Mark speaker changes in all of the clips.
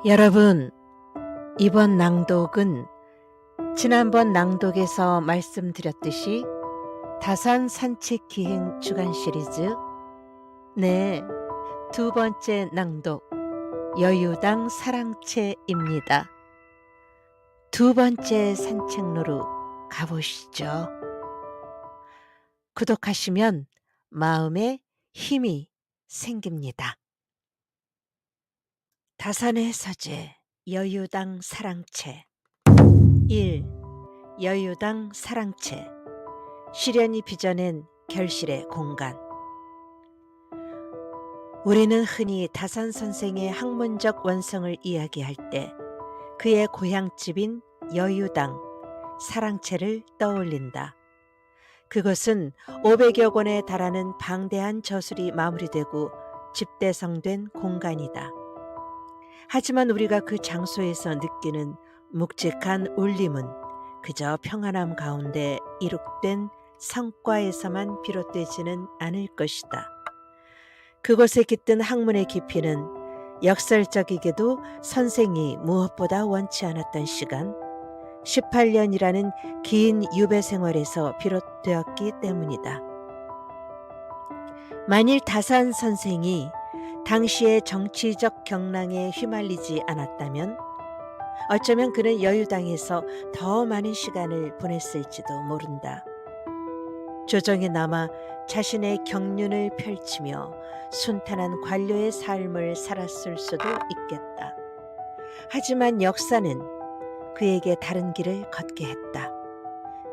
Speaker 1: 여러분, 이번 낭독은 지난번 낭독에서 말씀드렸듯이 다산 산책 기행 주간 시리즈 두 번째 낭독 여유당 사랑채입니다. 두 번째 산책로로 가보시죠. 구독하시면 마음에 힘이 생깁니다. 다산의 서재 여유당 사랑채 1. 여유당 사랑채 시련이 빚어낸 결실의 공간. 우리는 흔히 다산 선생의 학문적 원성을 이야기할 때 그의 고향집인 여유당 사랑채를 떠올린다. 그것은 500여 권에 달하는 방대한 저술이 마무리되고 집대성된 공간이다. 하지만 우리가 그 장소에서 느끼는 묵직한 울림은 그저 평안함 가운데 이룩된 성과에서만 비롯되지는 않을 것이다. 그곳에 깃든 학문의 깊이는 역설적이게도 선생이 무엇보다 원치 않았던 시간, 18년이라는 긴 유배 생활에서 비롯되었기 때문이다. 만일 다산 선생이 당시의 정치적 경랑에 휘말리지 않았다면 어쩌면 그는 여유당에서 더 많은 시간을 보냈을지도 모른다. 조정에 남아 자신의 경륜을 펼치며 순탄한 관료의 삶을 살았을 수도 있겠다. 하지만 역사는 그에게 다른 길을 걷게 했다.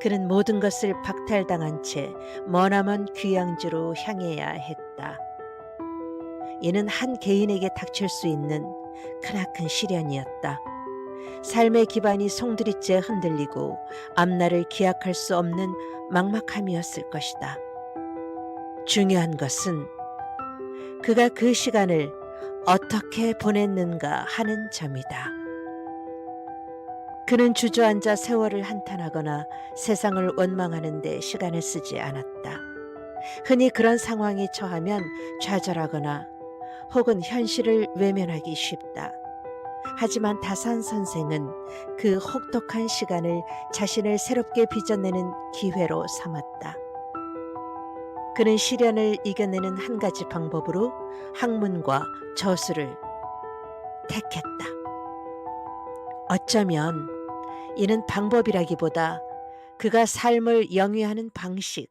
Speaker 1: 그는 모든 것을 박탈당한 채 머나먼 귀양지로 향해야 했다. 이는 한 개인에게 닥칠 수 있는 크나큰 시련이었다. 삶의 기반이 송두리째 흔들리고 앞날을 기약할 수 없는 막막함이었을 것이다. 중요한 것은 그가 그 시간을 어떻게 보냈는가 하는 점이다. 그는 주저앉아 세월을 한탄하거나 세상을 원망하는 데 시간을 쓰지 않았다. 흔히 그런 상황에 처하면 좌절하거나 혹은 현실을 외면하기 쉽다. 하지만 다산 선생은 그 혹독한 시간을 자신을 새롭게 빚어내는 기회로 삼았다. 그는 시련을 이겨내는 한 가지 방법으로 학문과 저술을 택했다. 어쩌면 이는 방법이라기보다 그가 삶을 영위하는 방식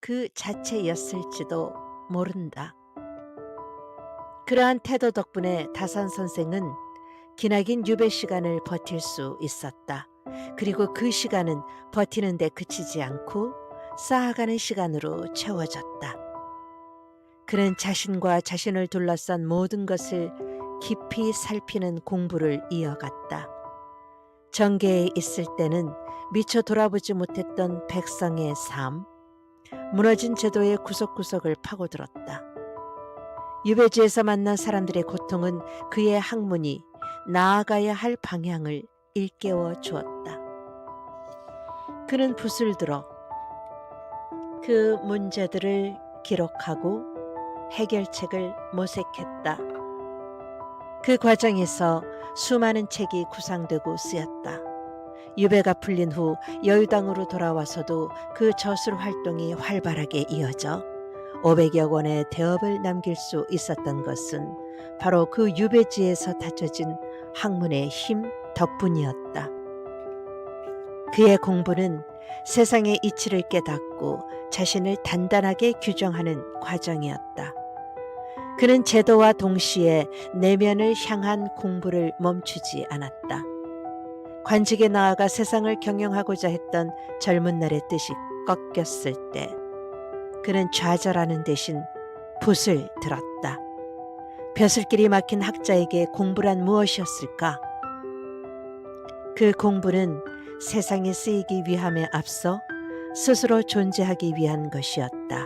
Speaker 1: 그 자체였을지도 모른다. 그러한 태도 덕분에 다산 선생은 기나긴 유배 시간을 버틸 수 있었다. 그리고 그 시간은 버티는 데 그치지 않고 쌓아가는 시간으로 채워졌다. 그는 자신과 자신을 둘러싼 모든 것을 깊이 살피는 공부를 이어갔다. 정계에 있을 때는 미처 돌아보지 못했던 백성의 삶, 무너진 제도의 구석구석을 파고들었다. 유배지에서 만난 사람들의 고통은 그의 학문이 나아가야 할 방향을 일깨워 주었다. 그는 붓을 들어 그 문제들을 기록하고 해결책을 모색했다. 그 과정에서 수많은 책이 구상되고 쓰였다. 유배가 풀린 후 여유당으로 돌아와서도 그 저술 활동이 활발하게 이어져 500여 권의 대업을 남길 수 있었던 것은 바로 그 유배지에서 다져진 학문의 힘 덕분이었다. 그의 공부는 세상의 이치를 깨닫고 자신을 단단하게 규정하는 과정이었다. 그는 제도와 동시에 내면을 향한 공부를 멈추지 않았다. 관직에 나아가 세상을 경영하고자 했던 젊은 날의 뜻이 꺾였을 때 그는 좌절하는 대신 붓을 들었다. 벼슬길이 막힌 학자에게 공부란 무엇이었을까? 그 공부는 세상에 쓰이기 위함에 앞서 스스로 존재하기 위한 것이었다.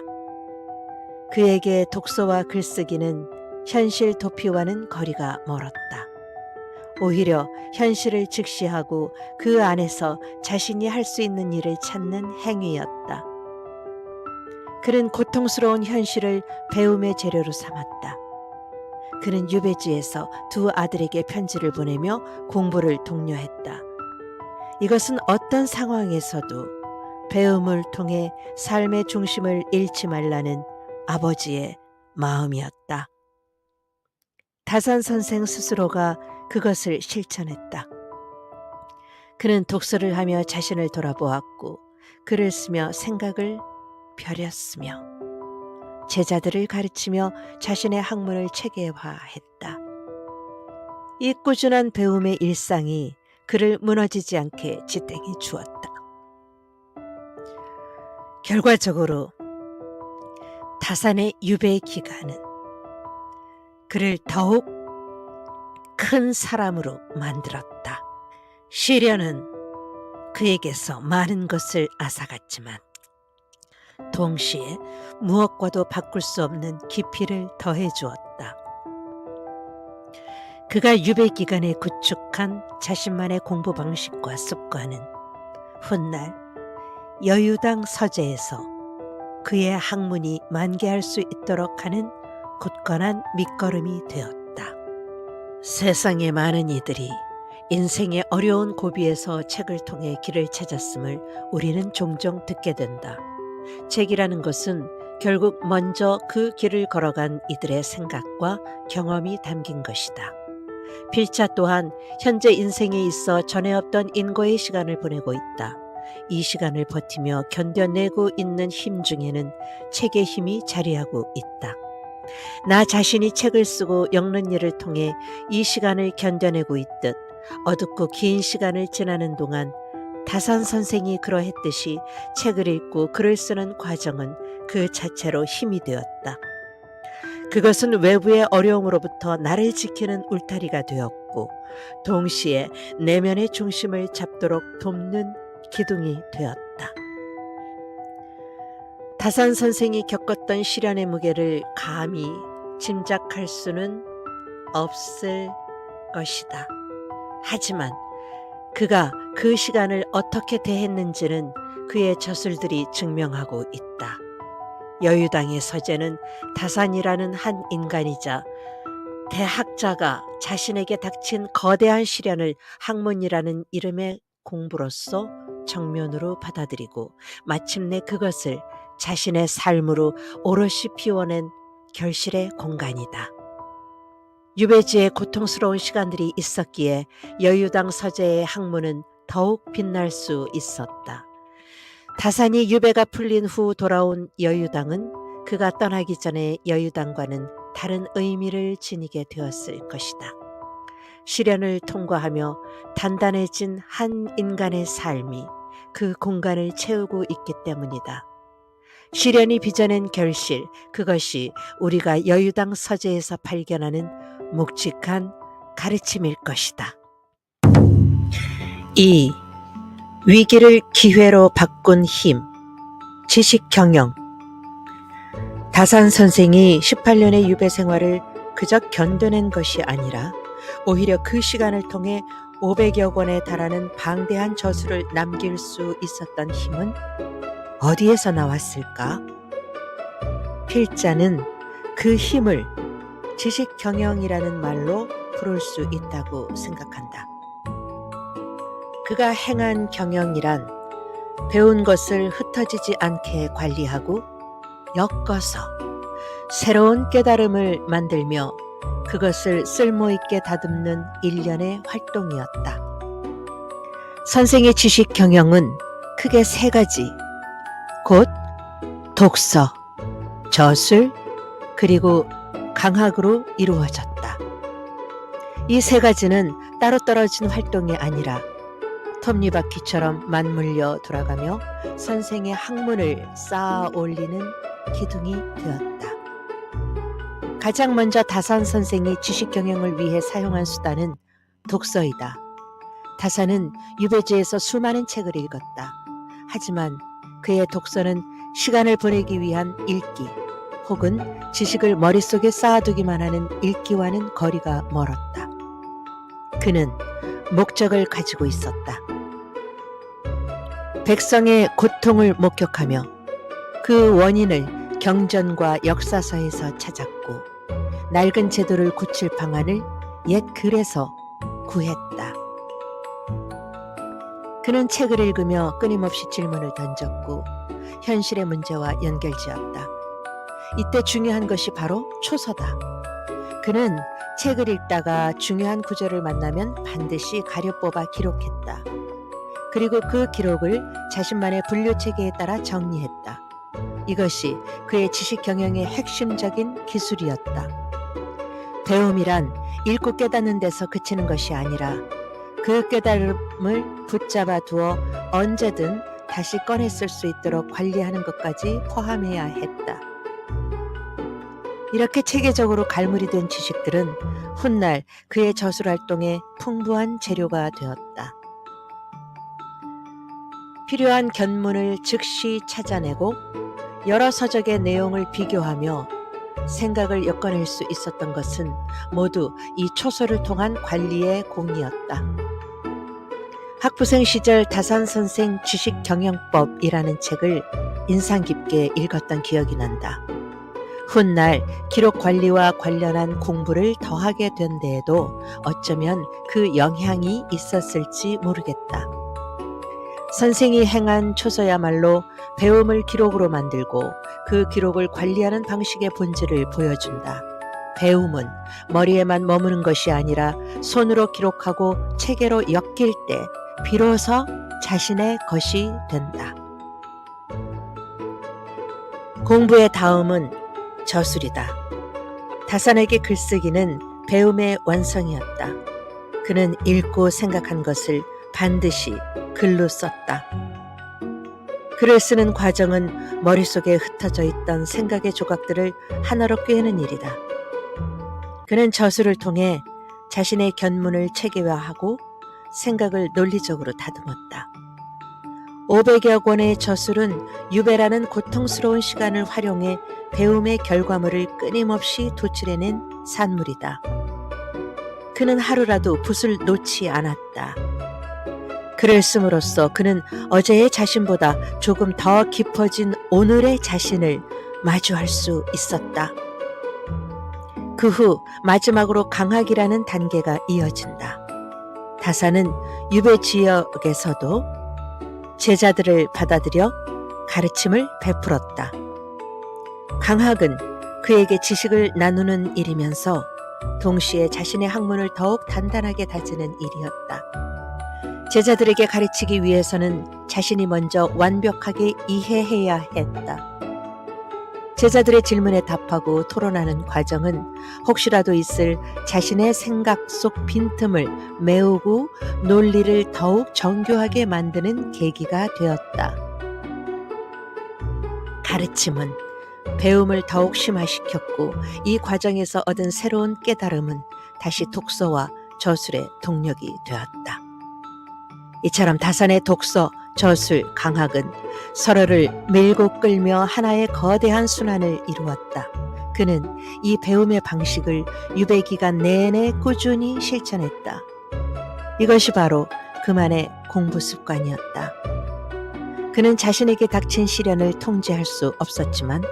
Speaker 1: 그에게 독서와 글쓰기는 현실 도피와는 거리가 멀었다. 오히려 현실을 직시하고 그 안에서 자신이 할 수 있는 일을 찾는 행위였다. 그는 고통스러운 현실을 배움의 재료로 삼았다. 그는 유배지에서 두 아들에게 편지를 보내며 공부를 독려했다. 이것은 어떤 상황에서도 배움을 통해 삶의 중심을 잃지 말라는 아버지의 마음이었다. 다산 선생 스스로가 그것을 실천했다. 그는 독서를 하며 자신을 돌아보았고 글을 쓰며 생각을 벼렸으며 제자들을 가르치며 자신의 학문을 체계화했다. 이 꾸준한 배움의 일상이 그를 무너지지 않게 지탱해 주었다. 결과적으로 다산의 유배 기간은 그를 더욱 큰 사람으로 만들었다. 시련은 그에게서 많은 것을 앗아갔지만 동시에 무엇과도 바꿀 수 없는 깊이를 더해 주었다. 그가 유배 기간에 구축한 자신만의 공부 방식과 습관은 훗날 여유당 서재에서 그의 학문이 만개할 수 있도록 하는 굳건한 밑거름이 되었다. 세상의 많은 이들이 인생의 어려운 고비에서 책을 통해 길을 찾았음을 우리는 종종 듣게 된다. 책이라는 것은 결국 먼저 그 길을 걸어간 이들의 생각과 경험이 담긴 것이다. 필자 또한 현재 인생에 있어 전에 없던 인고의 시간을 보내고 있다. 이 시간을 버티며 견뎌내고 있는 힘 중에는 책의 힘이 자리하고 있다. 나 자신이 책을 쓰고 엮는 일을 통해 이 시간을 견뎌내고 있듯 어둡고 긴 시간을 지나는 동안 다산 선생이 그러했듯이 책을 읽고 글을 쓰는 과정은 그 자체로 힘이 되었다. 그것은 외부의 어려움으로부터 나를 지키는 울타리가 되었고 동시에 내면의 중심을 잡도록 돕는 기둥이 되었다. 다산 선생이 겪었던 시련의 무게를 감히 짐작할 수는 없을 것이다. 하지만 그가 그 시간을 어떻게 대했는지는 그의 저술들이 증명하고 있다. 여유당의 서재는 다산이라는 한 인간이자 대학자가 자신에게 닥친 거대한 시련을 학문이라는 이름의 공부로서 정면으로 받아들이고 마침내 그것을 자신의 삶으로 오롯이 피워낸 결실의 공간이다. 유배지에 고통스러운 시간들이 있었기에 여유당 서재의 학문은 더욱 빛날 수 있었다. 다산이 유배가 풀린 후 돌아온 여유당은 그가 떠나기 전에 여유당과는 다른 의미를 지니게 되었을 것이다. 시련을 통과하며 단단해진 한 인간의 삶이 그 공간을 채우고 있기 때문이다. 시련이 빚어낸 결실, 그것이 우리가 여유당 서재에서 발견하는 묵직한 가르침일 것이다. 2. 위기를 기회로 바꾼 힘, 지식경영. 다산 선생이 18년의 유배 생활을 그저 견뎌낸 것이 아니라 오히려 그 시간을 통해 500여 권에 달하는 방대한 저술을 남길 수 있었던 힘은 어디에서 나왔을까? 필자는 그 힘을 지식경영이라는 말로 부를 수 있다고 생각한다. 그가 행한 경영이란 배운 것을 흩어지지 않게 관리하고 엮어서 새로운 깨달음을 만들며 그것을 쓸모있게 다듬는 일련의 활동이었다. 선생의 지식경영은 크게 세 가지, 곧 독서, 저술, 그리고 강학으로 이루어졌다. 이 세 가지는 따로 떨어진 활동이 아니라 톱니바퀴처럼 맞물려 돌아가며 선생의 학문을 쌓아 올리는 기둥이 되었다. 가장 먼저 다산 선생이 지식경영을 위해 사용한 수단은 독서이다. 다산은 유배지에서 수많은 책을 읽었다. 하지만 그의 독서는 시간을 보내기 위한 읽기 혹은 지식을 머릿속에 쌓아두기만 하는 읽기와는 거리가 멀었다. 그는 목적을 가지고 있었다. 백성의 고통을 목격하며 그 원인을 경전과 역사서에서 찾았고 낡은 제도를 고칠 방안을 옛 글에서 구했다. 그는 책을 읽으며 끊임없이 질문을 던졌고 현실의 문제와 연결지었다. 이때 중요한 것이 바로 초서다. 그는 책을 읽다가 중요한 구절을 만나면 반드시 가려 뽑아 기록했다. 그리고 그 기록을 자신만의 분류체계에 따라 정리했다. 이것이 그의 지식 경영의 핵심적인 기술이었다. 배움이란 읽고 깨닫는 데서 그치는 것이 아니라 그 깨달음을 붙잡아 두어 언제든 다시 꺼내 쓸 수 있도록 관리하는 것까지 포함해야 했다. 이렇게 체계적으로 갈무리 된 지식들은 훗날 그의 저술 활동에 풍부한 재료가 되었다. 필요한 견문을 즉시 찾아내고 여러 서적의 내용을 비교하며 생각을 엮어낼 수 있었던 것은 모두 이 초서를 통한 관리의 공이었다. 학부생 시절 다산선생 지식경영법이라는 책을 인상 깊게 읽었던 기억이 난다. 훗날 기록 관리와 관련한 공부를 더하게 된 데에도 어쩌면 그 영향이 있었을지 모르겠다. 선생이 행한 초서야말로 배움을 기록으로 만들고 그 기록을 관리하는 방식의 본질을 보여준다. 배움은 머리에만 머무는 것이 아니라 손으로 기록하고 체계로 엮일 때 비로소 자신의 것이 된다. 공부의 다음은 저술이다. 다산에게 글쓰기는 배움의 완성이었다. 그는 읽고 생각한 것을 반드시 글로 썼다. 글을 쓰는 과정은 머릿속에 흩어져 있던 생각의 조각들을 하나로 꿰는 일이다. 그는 저술을 통해 자신의 견문을 체계화하고 생각을 논리적으로 다듬었다. 500여 권의 저술은 유배라는 고통스러운 시간을 활용해 배움의 결과물을 끊임없이 도출해낸 산물이다. 그는 하루라도 붓을 놓지 않았다. 글을 씀으로써 그는 어제의 자신보다 조금 더 깊어진 오늘의 자신을 마주할 수 있었다. 그 후 마지막으로 강학이라는 단계가 이어진다. 다산은 유배 지역에서도 제자들을 받아들여 가르침을 베풀었다. 강학은 그에게 지식을 나누는 일이면서 동시에 자신의 학문을 더욱 단단하게 다지는 일이었다. 제자들에게 가르치기 위해서는 자신이 먼저 완벽하게 이해해야 했다. 제자들의 질문에 답하고 토론하는 과정은 혹시라도 있을 자신의 생각 속 빈틈을 메우고 논리를 더욱 정교하게 만드는 계기가 되었다. 가르침은 배움을 더욱 심화시켰고 이 과정에서 얻은 새로운 깨달음은 다시 독서와 저술의 동력이 되었다. 이처럼 다산의 독서, 저술, 강학은 서로를 밀고 끌며 하나의 거대한 순환을 이루었다. 그는 이 배움의 방식을 유배 기간 내내 꾸준히 실천했다. 이것이 바로 그만의 공부 습관이었다. 그는 자신에게 닥친 시련을 통제할 수 없었지만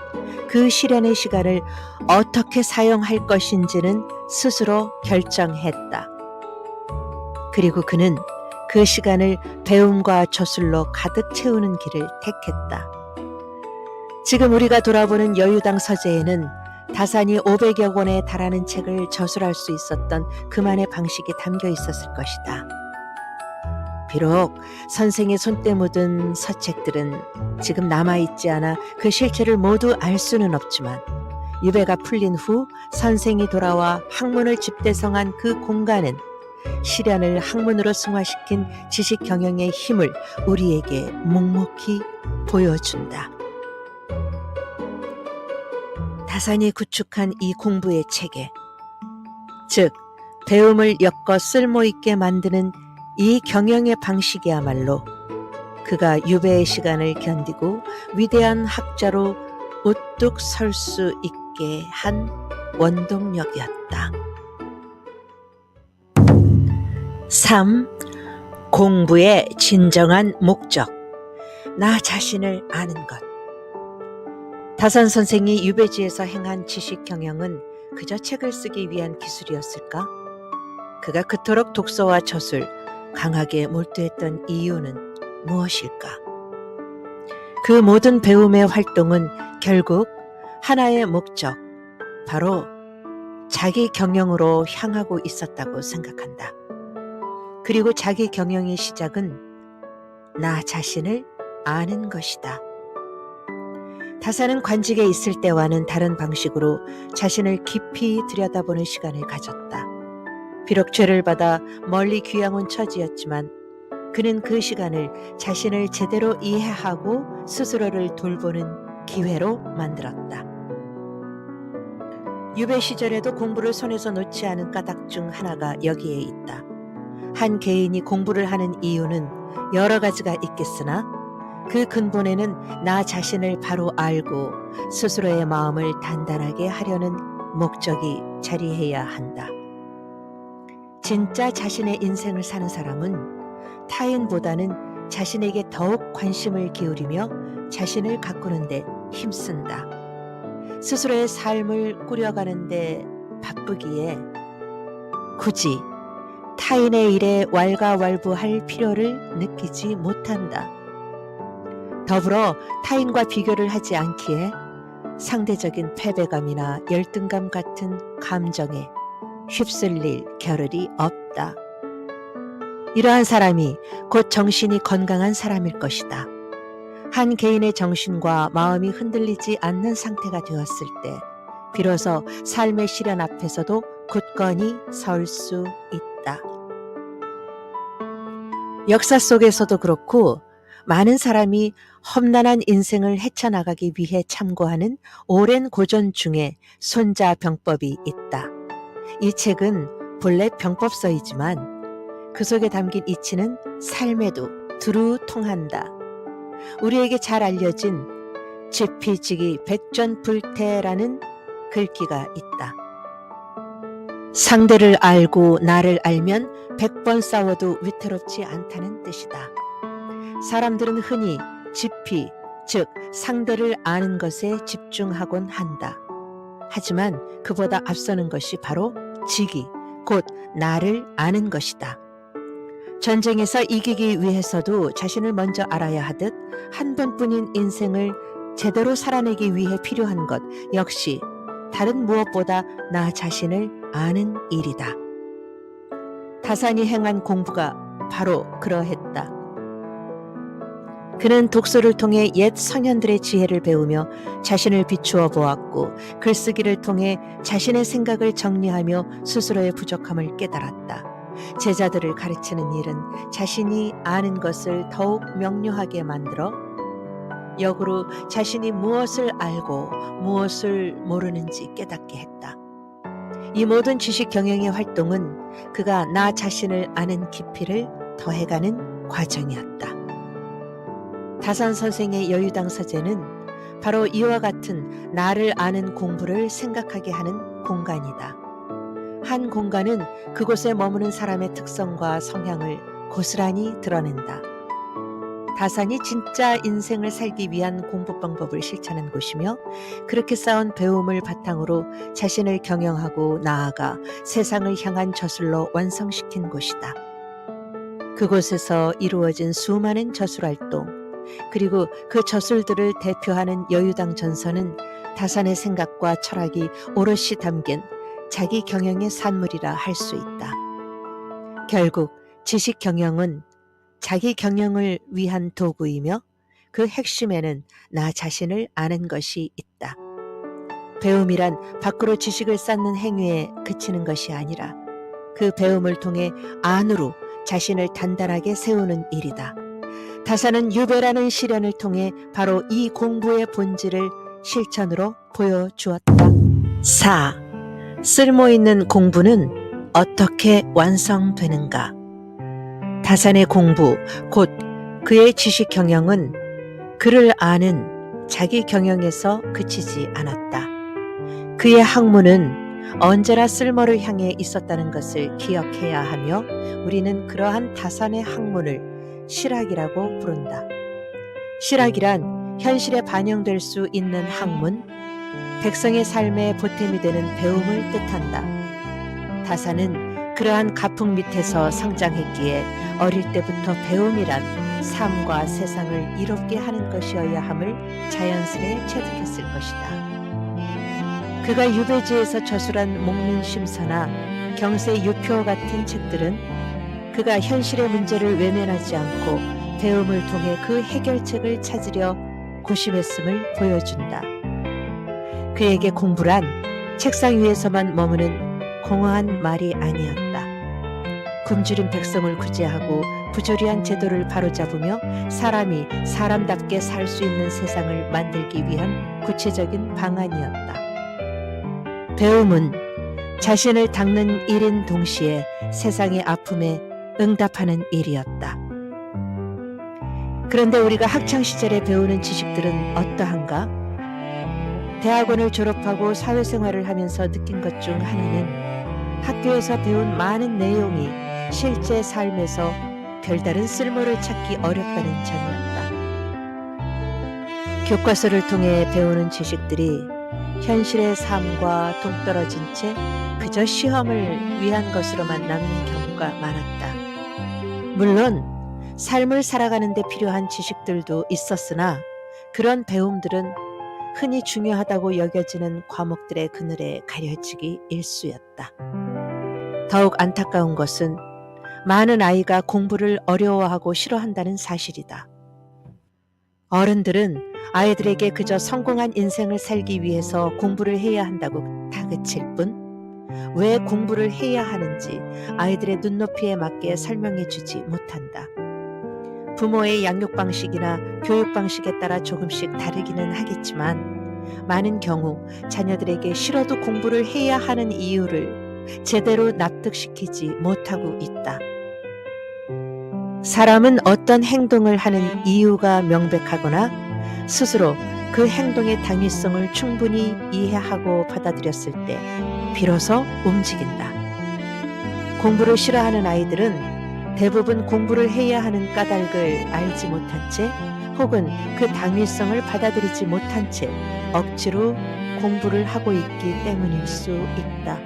Speaker 1: 그 시련의 시간을 어떻게 사용할 것인지는 스스로 결정했다. 그리고 그는 그 시간을 배움과 저술로 가득 채우는 길을 택했다. 지금 우리가 돌아보는 여유당 서재에는 다산이 500여 권에 달하는 책을 저술할 수 있었던 그만의 방식이 담겨 있었을 것이다. 비록 선생의 손때 묻은 서책들은 지금 남아있지 않아 그 실체를 모두 알 수는 없지만 유배가 풀린 후 선생이 돌아와 학문을 집대성한 그 공간은 시련을 학문으로 승화시킨 지식 경영의 힘을 우리에게 묵묵히 보여준다. 다산이 구축한 이 공부의 체계, 즉 배움을 엮어 쓸모있게 만드는 이 경영의 방식이야말로 그가 유배의 시간을 견디고 위대한 학자로 우뚝 설 수 있게 한 원동력이었다. 3. 공부의 진정한 목적. 나 자신을 아는 것. 다산 선생이 유배지에서 행한 지식 경영은 그저 책을 쓰기 위한 기술이었을까? 그가 그토록 독서와 저술 강하게 몰두했던 이유는 무엇일까? 그 모든 배움의 활동은 결국 하나의 목적, 바로 자기 경영으로 향하고 있었다고 생각한다. 그리고 자기 경영의 시작은 나 자신을 아는 것이다. 다사는 관직에 있을 때와는 다른 방식으로 자신을 깊이 들여다보는 시간을 가졌다. 비록 죄를 받아 멀리 귀양온 처지였지만 그는 그 시간을 자신을 제대로 이해하고 스스로를 돌보는 기회로 만들었다. 유배 시절에도 공부를 손에서 놓지 않은 까닭 중 하나가 여기에 있다. 한 개인이 공부를 하는 이유는 여러 가지가 있겠으나 그 근본에는 나 자신을 바로 알고 스스로의 마음을 단단하게 하려는 목적이 자리해야 한다. 진짜 자신의 인생을 사는 사람은 타인보다는 자신에게 더욱 관심을 기울이며 자신을 가꾸는 데 힘쓴다. 스스로의 삶을 꾸려가는 데 바쁘기에 굳이 타인의 일에 왈가왈부할 필요를 느끼지 못한다. 더불어 타인과 비교를 하지 않기에 상대적인 패배감이나 열등감 같은 감정에 휩쓸릴 겨를이 없다. 이러한 사람이 곧 정신이 건강한 사람일 것이다. 한 개인의 정신과 마음이 흔들리지 않는 상태가 되었을 때 비로소 삶의 시련 앞에서도 굳건히 설 수 있다. 역사 속에서도 그렇고 많은 사람이 험난한 인생을 헤쳐나가기 위해 참고하는 오랜 고전 중에 손자병법이 있다. 이 책은 본래 병법서이지만 그 속에 담긴 이치는 삶에도 두루 통한다. 우리에게 잘 알려진 지피지기 백전불태라는 글귀가 있다. 상대를 알고 나를 알면 100번 싸워도 위태롭지 않다는 뜻이다. 사람들은 흔히 지피, 즉 상대를 아는 것에 집중하곤 한다. 하지만 그보다 앞서는 것이 바로 지기, 곧 나를 아는 것이다. 전쟁에서 이기기 위해서도 자신을 먼저 알아야 하듯 한 번뿐인 인생을 제대로 살아내기 위해 필요한 것 역시 다른 무엇보다 나 자신을 아는 일이다. 다산이 행한 공부가 바로 그러했다. 그는 독서를 통해 옛 선현들의 지혜를 배우며 자신을 비추어 보았고 글쓰기를 통해 자신의 생각을 정리하며 스스로의 부족함을 깨달았다. 제자들을 가르치는 일은 자신이 아는 것을 더욱 명료하게 만들어 역으로 자신이 무엇을 알고 무엇을 모르는지 깨닫게 했다. 이 모든 지식 경영의 활동은 그가 나 자신을 아는 깊이를 더해가는 과정이었다. 다산 선생의 여유당 서재는 바로 이와 같은 나를 아는 공부를 생각하게 하는 공간이다. 한 공간은 그곳에 머무는 사람의 특성과 성향을 고스란히 드러낸다. 다산이 진짜 인생을 살기 위한 공부 방법을 실천한 곳이며 그렇게 쌓은 배움을 바탕으로 자신을 경영하고 나아가 세상을 향한 저술로 완성시킨 곳이다. 그곳에서 이루어진 수많은 저술활동, 그리고 그 저술들을 대표하는 여유당 전서는 다산의 생각과 철학이 오롯이 담긴 자기 경영의 산물이라 할 수 있다. 결국 지식 경영은 자기 경영을 위한 도구이며 그 핵심에는 나 자신을 아는 것이 있다. 배움이란 밖으로 지식을 쌓는 행위에 그치는 것이 아니라 그 배움을 통해 안으로 자신을 단단하게 세우는 일이다. 다산은 유배라는 시련을 통해 바로 이 공부의 본질을 실천으로 보여주었다. 4. 쓸모있는 공부는 어떻게 완성되는가? 다산의 공부, 곧 그의 지식 경영은 그를 아는 자기 경영에서 그치지 않았다. 그의 학문은 언제나 쓸모를 향해 있었다는 것을 기억해야 하며 우리는 그러한 다산의 학문을 실학이라고 부른다. 실학이란 현실에 반영될 수 있는 학문, 백성의 삶에 보탬이 되는 배움을 뜻한다. 다사는 그러한 가풍 밑에서 성장했기에 어릴 때부터 배움이란 삶과 세상을 이롭게 하는 것이어야 함을 자연스레 체득했을 것이다. 그가 유배지에서 저술한 목민심서나 경세 유표 같은 책들은 그가 현실의 문제를 외면하지 않고 배움을 통해 그 해결책을 찾으려 고심했음을 보여준다. 그에게 공부란 책상 위에서만 머무는 공허한 말이 아니었다. 굶주린 백성을 구제하고 부조리한 제도를 바로잡으며 사람이 사람답게 살 수 있는 세상을 만들기 위한 구체적인 방안이었다. 배움은 자신을 닦는 일인 동시에 세상의 아픔에 응답하는 일이었다. 그런데 우리가 학창시절에 배우는 지식들은 어떠한가? 대학원을 졸업하고 사회생활을 하면서 느낀 것 중 하나는 학교에서 배운 많은 내용이 실제 삶에서 별다른 쓸모를 찾기 어렵다는 점이었다. 교과서를 통해 배우는 지식들이 현실의 삶과 동떨어진 채 그저 시험을 위한 것으로만 남는 경우가 많았다. 물론 삶을 살아가는 데 필요한 지식들도 있었으나 그런 배움들은 흔히 중요하다고 여겨지는 과목들의 그늘에 가려지기 일쑤였다. 더욱 안타까운 것은 많은 아이가 공부를 어려워하고 싫어한다는 사실이다. 어른들은 아이들에게 그저 성공한 인생을 살기 위해서 공부를 해야 한다고 다그칠 뿐 왜 공부를 해야 하는지 아이들의 눈높이에 맞게 설명해 주지 못한다. 부모의 양육 방식이나 교육 방식에 따라 조금씩 다르기는 하겠지만 많은 경우 자녀들에게 싫어도 공부를 해야 하는 이유를 제대로 납득시키지 못하고 있다. 사람은 어떤 행동을 하는 이유가 명백하거나 스스로 그 행동의 당위성을 충분히 이해하고 받아들였을 때 비로소 움직인다. 공부를 싫어하는 아이들은 대부분 공부를 해야 하는 까닭을 알지 못한 채 혹은 그 당위성을 받아들이지 못한 채 억지로 공부를 하고 있기 때문일 수 있다.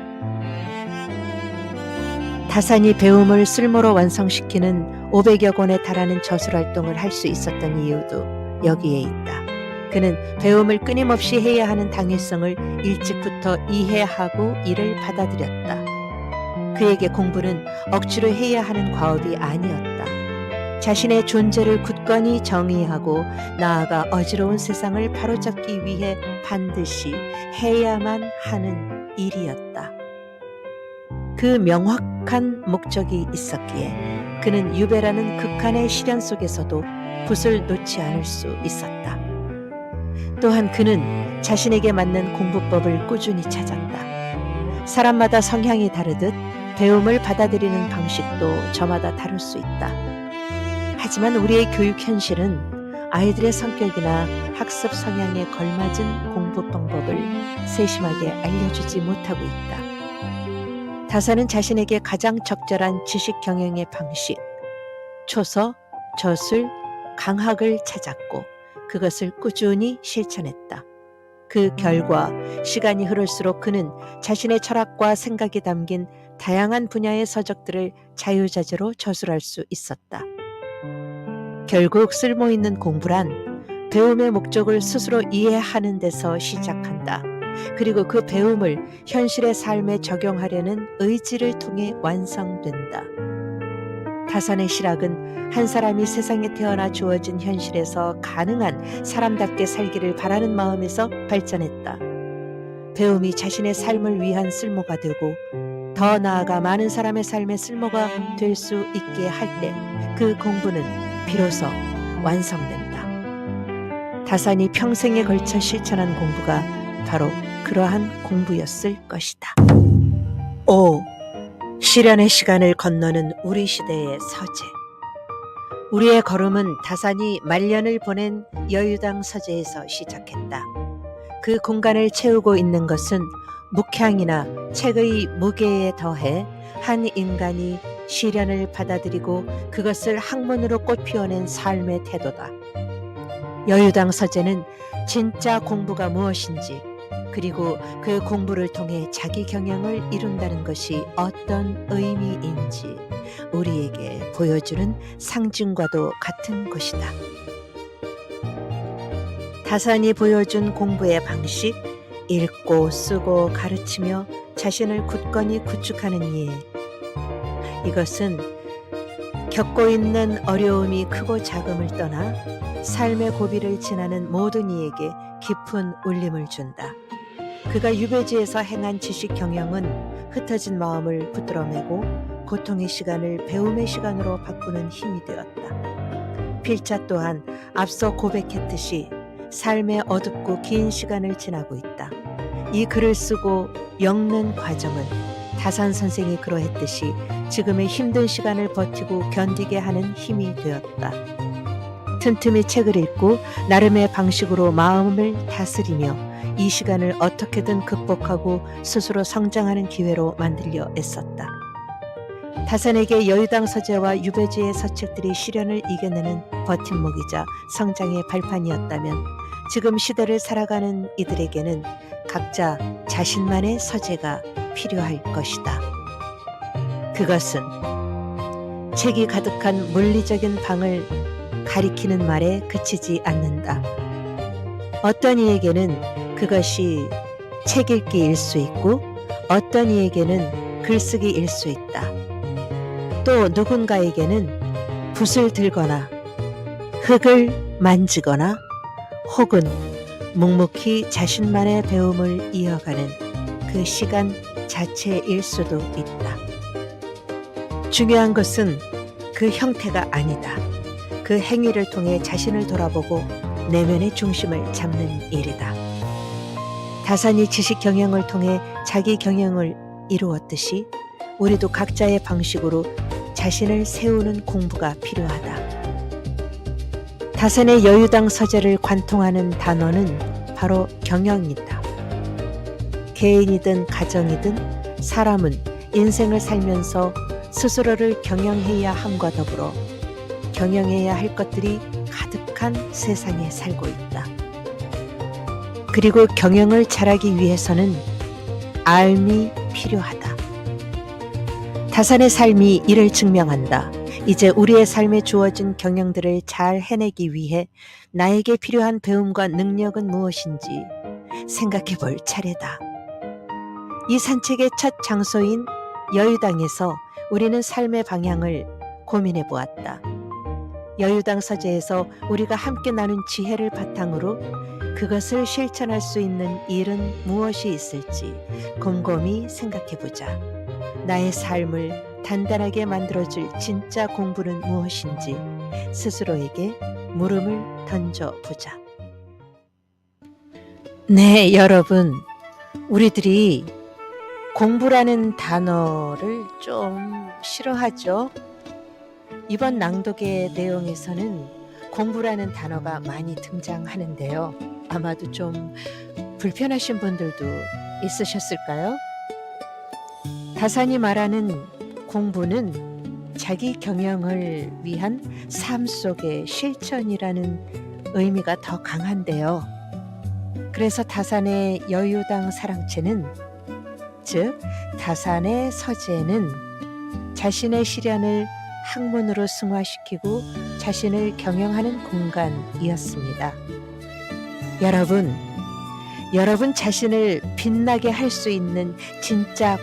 Speaker 1: 다산이 배움을 쓸모로 완성시키는 500여 권에 달하는 저술활동을 할 수 있었던 이유도 여기에 있다. 그는 배움을 끊임없이 해야 하는 당위성을 일찍부터 이해하고 이를 받아들였다. 그에게 공부는 억지로 해야 하는 과업이 아니었다. 자신의 존재를 굳건히 정의하고 나아가 어지러운 세상을 바로잡기 위해 반드시 해야만 하는 일이었다. 그 명확한 목적이 있었기에 그는 유배라는 극한의 시련 속에서도 붓을 놓지 않을 수 있었다. 또한 그는 자신에게 맞는 공부법을 꾸준히 찾았다. 사람마다 성향이 다르듯 배움을 받아들이는 방식도 저마다 다를 수 있다. 하지만 우리의 교육 현실은 아이들의 성격이나 학습 성향에 걸맞은 공부 방법을 세심하게 알려주지 못하고 있다. 다사는 자신에게 가장 적절한 지식 경영의 방식, 초서, 저술, 강학을 찾았고 그것을 꾸준히 실천했다. 그 결과 시간이 흐를수록 그는 자신의 철학과 생각이 담긴 다양한 분야의 서적들을 자유자재로 저술할 수 있었다. 결국 쓸모있는 공부란 배움의 목적을 스스로 이해하는 데서 시작한다. 그리고 그 배움을 현실의 삶에 적용하려는 의지를 통해 완성된다. 다산의 실학은 한 사람이 세상에 태어나 주어진 현실에서 가능한 사람답게 살기를 바라는 마음에서 발전했다. 배움이 자신의 삶을 위한 쓸모가 되고 더 나아가 많은 사람의 삶에 쓸모가 될 수 있게 할 때 그 공부는 비로소 완성된다. 다산이 평생에 걸쳐 실천한 공부가 바로 그러한 공부였을 것이다. 5. 시련의 시간을 건너는 우리 시대의 서재. 우리의 걸음은 다산이 말년을 보낸 여유당 서재에서 시작했다. 그 공간을 채우고 있는 것은 묵향이나 책의 무게에 더해 한 인간이 시련을 받아들이고 그것을 학문으로 꽃피워낸 삶의 태도다. 여유당 서재는 진짜 공부가 무엇인지, 그리고 그 공부를 통해 자기 경영을 이룬다는 것이 어떤 의미인지 우리에게 보여주는 상징과도 같은 것이다. 다산이 보여준 공부의 방식, 읽고 쓰고 가르치며 자신을 굳건히 구축하는 일. 이것은 겪고 있는 어려움이 크고 작음을 떠나 삶의 고비를 지나는 모든 이에게 깊은 울림을 준다. 그가 유배지에서 행한 지식 경영은 흩어진 마음을 붙들어매고 고통의 시간을 배움의 시간으로 바꾸는 힘이 되었다. 필자 또한 앞서 고백했듯이 삶의 어둡고 긴 시간을 지나고 있다. 이 글을 쓰고 엮는 과정은 다산 선생이 그러했듯이 지금의 힘든 시간을 버티고 견디게 하는 힘이 되었다. 틈틈이 책을 읽고 나름의 방식으로 마음을 다스리며 이 시간을 어떻게든 극복하고 스스로 성장하는 기회로 만들려 애썼다. 다산에게 여유당 서재와 유배지의 서책들이 시련을 이겨내는 버팀목이자 성장의 발판이었다면 지금 시대를 살아가는 이들에게는 각자 자신만의 서재가 필요할 것이다. 그것은 책이 가득한 물리적인 방을 가리키는 말에 그치지 않는다. 어떤 이에게는 그것이 책 읽기일 수 있고 어떤 이에게는 글쓰기일 수 있다. 또 누군가에게는 붓을 들거나 흙을 만지거나 혹은 묵묵히 자신만의 배움을 이어가는 그 시간 자체일 수도 있다. 중요한 것은 그 형태가 아니다. 그 행위를 통해 자신을 돌아보고 내면의 중심을 잡는 일이다. 다산이 지식 경영을 통해 자기 경영을 이루었듯이 우리도 각자의 방식으로 자신을 세우는 공부가 필요하다. 다산의 여유당 서재를 관통하는 단어는 바로 경영이다. 개인이든 가정이든 사람은 인생을 살면서 스스로를 경영해야 함과 더불어 경영해야 할 것들이 가득한 세상에 살고 있다. 그리고 경영을 잘하기 위해서는 알미 필요하다. 다산의 삶이 이를 증명한다. 이제 우리의 삶에 주어진 경영들을 잘 해내기 위해 나에게 필요한 배움과 능력은 무엇인지 생각해 볼 차례다. 이 산책의 첫 장소인 여유당에서 우리는 삶의 방향을 고민해 보았다. 여유당 서재에서 우리가 함께 나눈 지혜를 바탕으로 그것을 실천할 수 있는 일은 무엇이 있을지 곰곰이 생각해 보자. 나의 삶을 단단하게 만들어줄 진짜 공부는 무엇인지 스스로에게 물음을 던져보자. 네, 여러분. 우리들이 공부라는 단어를 좀 싫어하죠? 이번 낭독의 내용에서는 공부라는 단어가 많이 등장하는데요. 아마도 좀 불편하신 분들도 있으셨을까요? 다산이 말하는 공부는 자기 경영을 위한 삶 속의 실천이라는 의미가 더 강한데요. 그래서 다산의 여유당 사랑채는, 즉 다산의 서재는 자신의 시련을 학문으로 승화시키고 자신을 경영하는 공간이었습니다. 여러분 자신을 빛나게 할 수 있는 진짜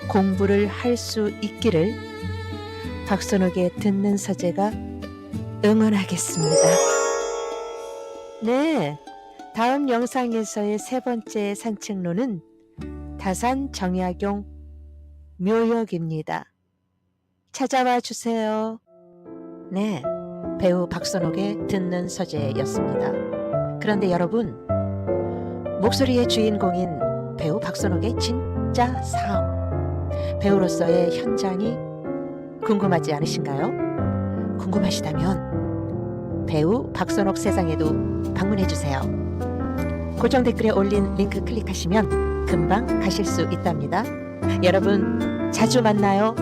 Speaker 1: 공부를 할 수 있기를 박선옥의 듣는 서재가 응원하겠습니다. 네, 다음 영상에서의 세 번째 산책로는 다산 정약용 묘역입니다. 찾아와 주세요. 네, 배우 박선옥의 듣는 서재였습니다. 그런데 여러분, 목소리의 주인공인 배우 박선옥의 진짜 삶, 배우로서의 현장이 궁금하지 않으신가요? 궁금하시다면 배우 박선옥 세상에도 방문해주세요. 고정 댓글에 올린 링크 클릭하시면 금방 가실 수 있답니다. 여러분, 자주 만나요.